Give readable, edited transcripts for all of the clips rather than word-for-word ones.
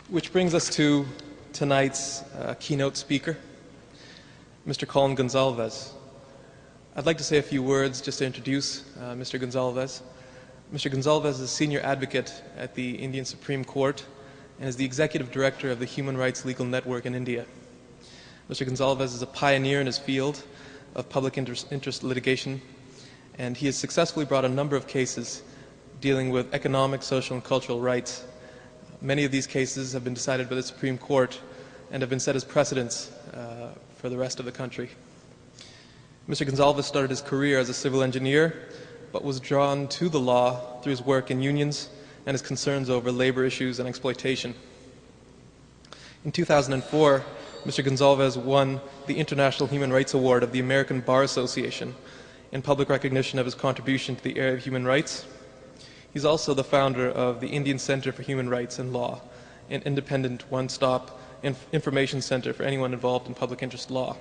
Which brings us to tonight's keynote speaker, Mr. Colin Gonsalves. I'd like to say a few words just to introduce Mr. Gonsalves. Mr. Gonsalves is Senior Advocate at the Indian Supreme Court and is the Executive Director of the Human Rights Legal Network in India. Mr. Gonsalves is a pioneer in his field of public interest litigation, and he has successfully brought a number of cases dealing with economic, social, and cultural rights. Many of these cases have been decided by the Supreme Court and have been set as precedents for the rest of the country. Mr. Gonsalves started his career as a civil engineer, but was drawn to the law through his work in unions and his concerns over labor issues and exploitation. In 2004, Mr. Gonsalves won the International Human Rights Award of the American Bar Association in public recognition of his contribution to the area of human rights. He's also the founder of the Indian Center for Human Rights and Law, an independent one-stop information center for anyone involved in public interest law.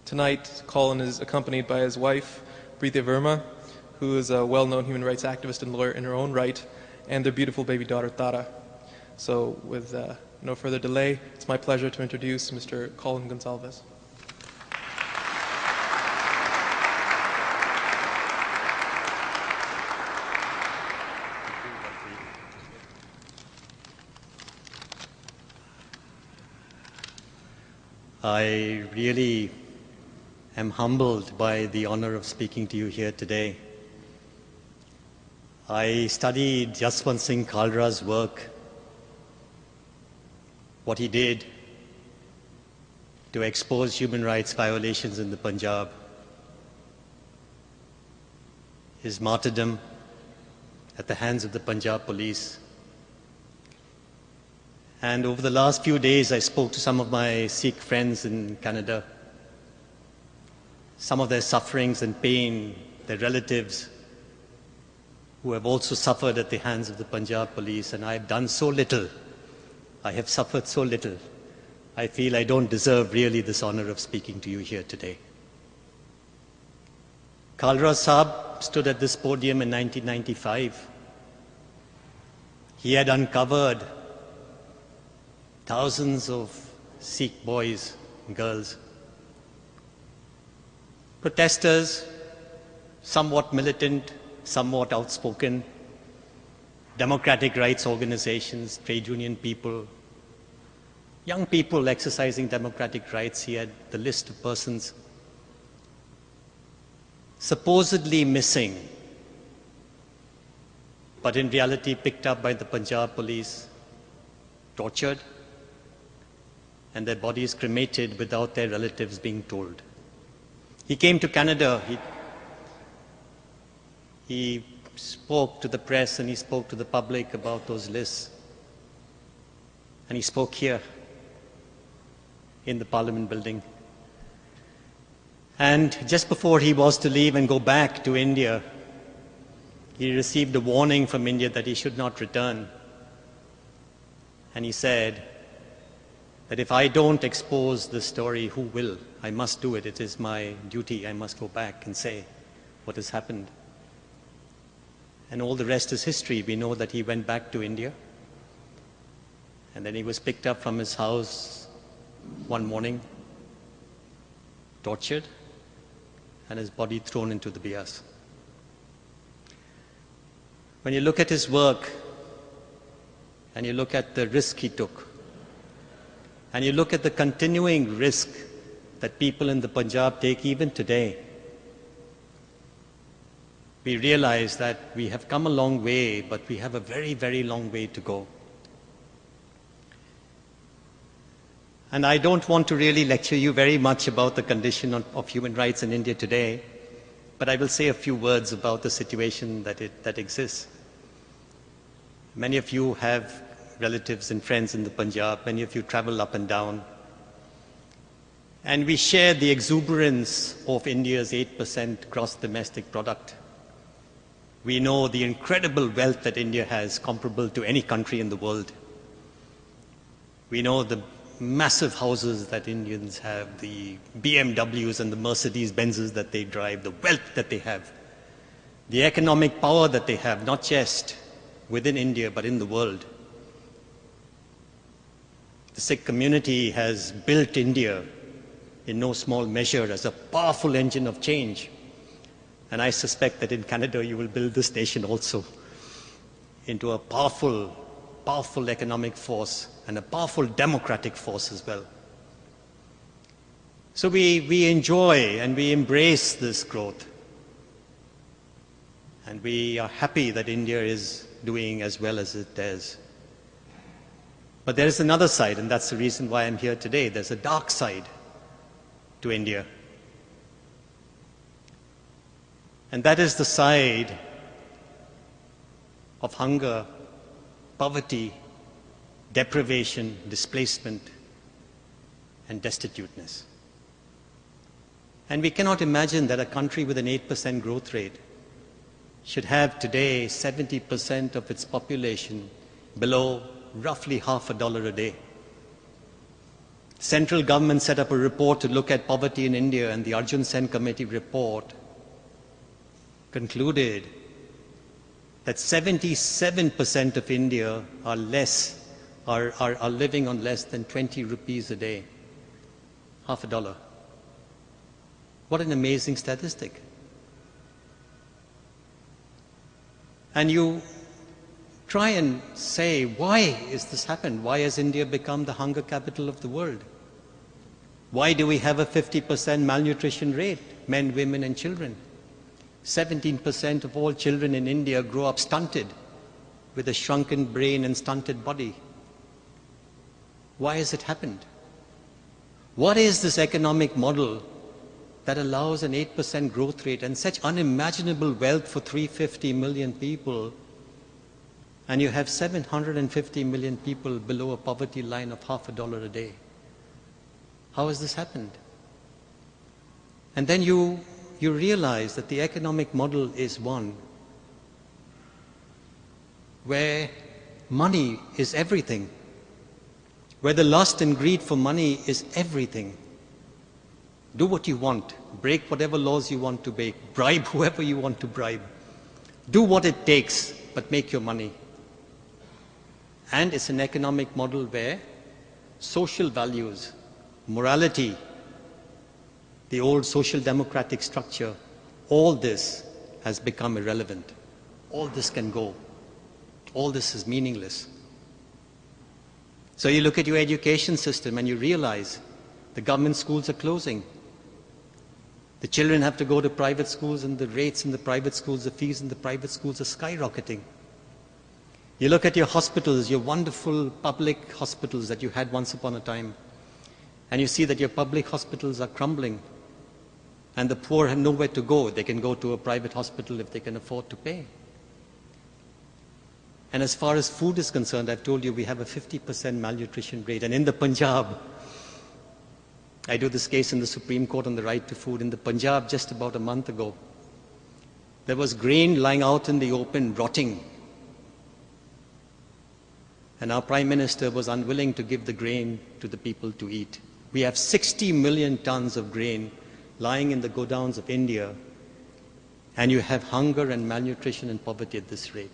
Tonight, Colin is accompanied by his wife, Preeti Verma, who is a well-known human rights activist and lawyer in her own right, and their beautiful baby daughter, Tara. So with no further delay, it's my pleasure to introduce Mr. Colin Gonsalves. I really am humbled by the honor of speaking to you here today. I studied Jaswant Singh Kalra's work, what he did to expose human rights violations in the Punjab, his martyrdom at the hands of the Punjab police. And over the last few days, I spoke to some of my Sikh friends in Canada. Some of their sufferings and pain, their relatives who have also suffered at the hands of the Punjab police, and I have done so little. I have suffered so little. I feel I don't deserve really this honor of speaking to you here today. Kalra Saab stood at this podium in 1995. He had uncovered thousands of Sikh boys and girls, protesters, somewhat militant, somewhat outspoken, democratic rights organizations, trade union people, young people exercising democratic rights. He had the list of persons supposedly missing, but in reality picked up by the Punjab police, tortured, and their bodies cremated without their relatives being told. He came to Canada. He spoke to the press and he spoke to the public about those lists. And he spoke here in the Parliament building. And just before he was to leave and go back to India, he received a warning from India that he should not return. And he said that if I don't expose this story, who will? I must do it. It is my duty. I must go back and say what has happened. And all the rest is history. We know that he went back to India, and then he was picked up from his house one morning, tortured, and his body thrown into the Bias. When you look at his work, and you look at the risk he took, and you look at the continuing risk that people in the Punjab take even today, we realize that we have come a long way, but we have a very, very long way to go. And I don't want to really lecture you very much about the condition of human rights in India today, but I will say a few words about the situation that exists. Many of you have relatives and friends in the Punjab. Many of you travel up and down. And we share the exuberance of India's 8% gross domestic product. We know the incredible wealth that India has, comparable to any country in the world. We know the massive houses that Indians have, the BMWs and the Mercedes-Benzes that they drive, the wealth that they have, the economic power that they have, not just within India but in the world. The Sikh community has built India in no small measure as a powerful engine of change. And I suspect that in Canada you will build this nation also into a powerful economic force and a powerful democratic force as well. So we enjoy and we embrace this growth. And we are happy that India is doing as well as it does. But there is another side, and that's the reason why I'm here today. There's a dark side to India. And that is the side of hunger, poverty, deprivation, displacement, and destituteness. And we cannot imagine that a country with an 8% growth rate should have today 70% of its population below roughly $0.50 a day. Central government set up a report to look at poverty in India, and the Arjun Sen Committee report concluded that 77% of India are living on less than 20 rupees a day, $0.50. What an amazing statistic. And you try and say, why is this happened? Why has India become the hunger capital of the world? Why do we have a 50% malnutrition rate, men, women, and children? 17% of all children in India grow up stunted, with a shrunken brain and stunted body. Why has it happened? What is this economic model that allows an 8% growth rate and such unimaginable wealth for 350 million people, and you have 750 million people below a poverty line of $0.50 a day? How has this happened? And then you realize that the economic model is one where money is everything, where the lust and greed for money is everything. Do what you want, break whatever laws you want to break, bribe whoever you want to bribe. Do what it takes, but make your money. And it's an economic model where social values, morality, the old social democratic structure, all this has become irrelevant. All this can go. All this is meaningless. So you look at your education system and you realize the government schools are closing. The children have to go to private schools, and the rates in the private schools, the fees in the private schools are skyrocketing. You look at your hospitals, your wonderful public hospitals that you had once upon a time, and you see that your public hospitals are crumbling, and the poor have nowhere to go. They can go to a private hospital if they can afford to pay. And as far as food is concerned, I've told you we have a 50% malnutrition rate. And in the Punjab, I do this case in the Supreme Court on the right to food. In the Punjab, just about a month ago, there was grain lying out in the open, rotting. And our Prime Minister was unwilling to give the grain to the people to eat. We have 60 million tons of grain lying in the godowns of India, and you have hunger and malnutrition and poverty at this rate.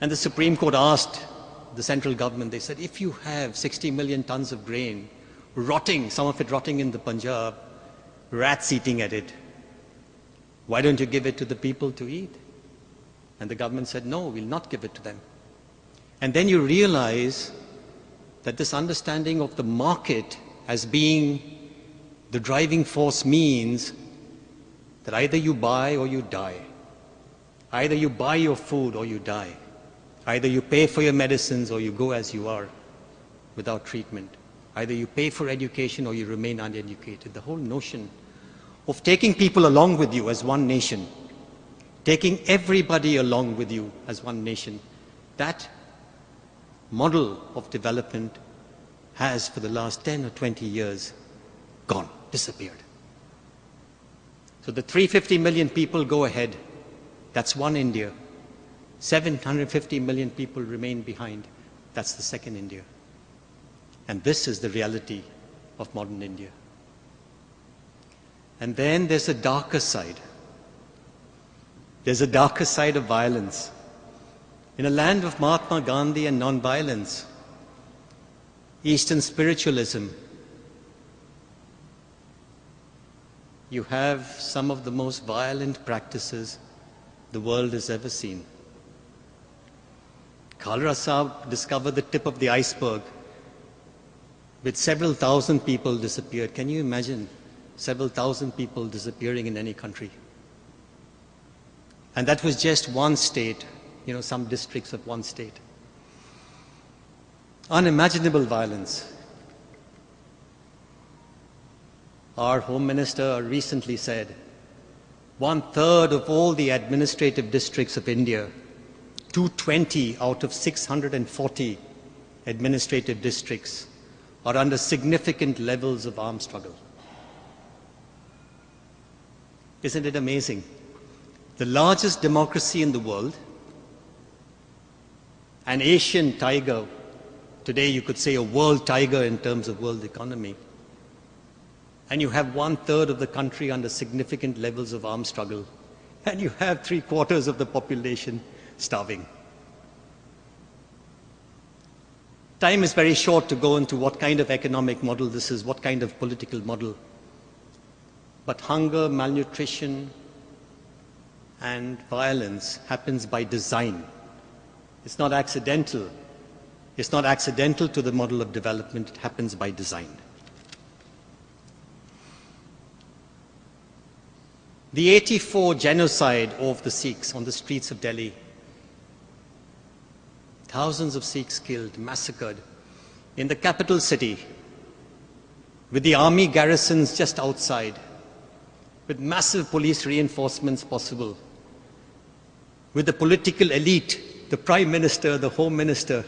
And the Supreme Court asked the central government, they said, if you have 60 million tons of grain rotting, some of it rotting in the Punjab, rats eating at it, why don't you give it to the people to eat? And the government said, no, we'll not give it to them. And then you realize that this understanding of the market as being the driving force means that either you buy or you die. Either you buy your food or you die. Either you pay for your medicines or you go as you are without treatment. Either you pay for education or you remain uneducated. The whole notion of taking people along with you as one nation, taking everybody along with you as one nation, that model of development has for the last 10 or 20 years gone, disappeared. So the 350 million people go ahead. That's one India. 750 million people remain behind. That's the second India. And this is the reality of modern India. And then there's a darker side. There's a darker side of violence. In a land of Mahatma Gandhi and non-violence, Eastern spiritualism. You have some of the most violent practices the world has ever seen. Khalra Sahib discovered the tip of the iceberg with several thousand people disappeared. Can you imagine several thousand people disappearing in any country? And that was just one state, some districts of one state. Unimaginable violence. Our Home Minister recently said 1/3 of all the administrative districts of India, 220 out of 640 administrative districts, are under significant levels of armed struggle. Isn't it amazing? The largest democracy in the world, an Asian tiger, today you could say a world tiger in terms of world economy, and you have 1/3 of the country under significant levels of armed struggle, and you have 3/4 of the population starving. Time is very short to go into what kind of economic model this is, what kind of political model. But hunger, malnutrition, and violence happens by design. It's not accidental. It's not accidental to the model of development. It happens by design. The 84 genocide of the Sikhs on the streets of Delhi, thousands of Sikhs killed, massacred in the capital city, with the army garrisons just outside, with massive police reinforcements possible, with the political elite, the Prime Minister, the Home Minister,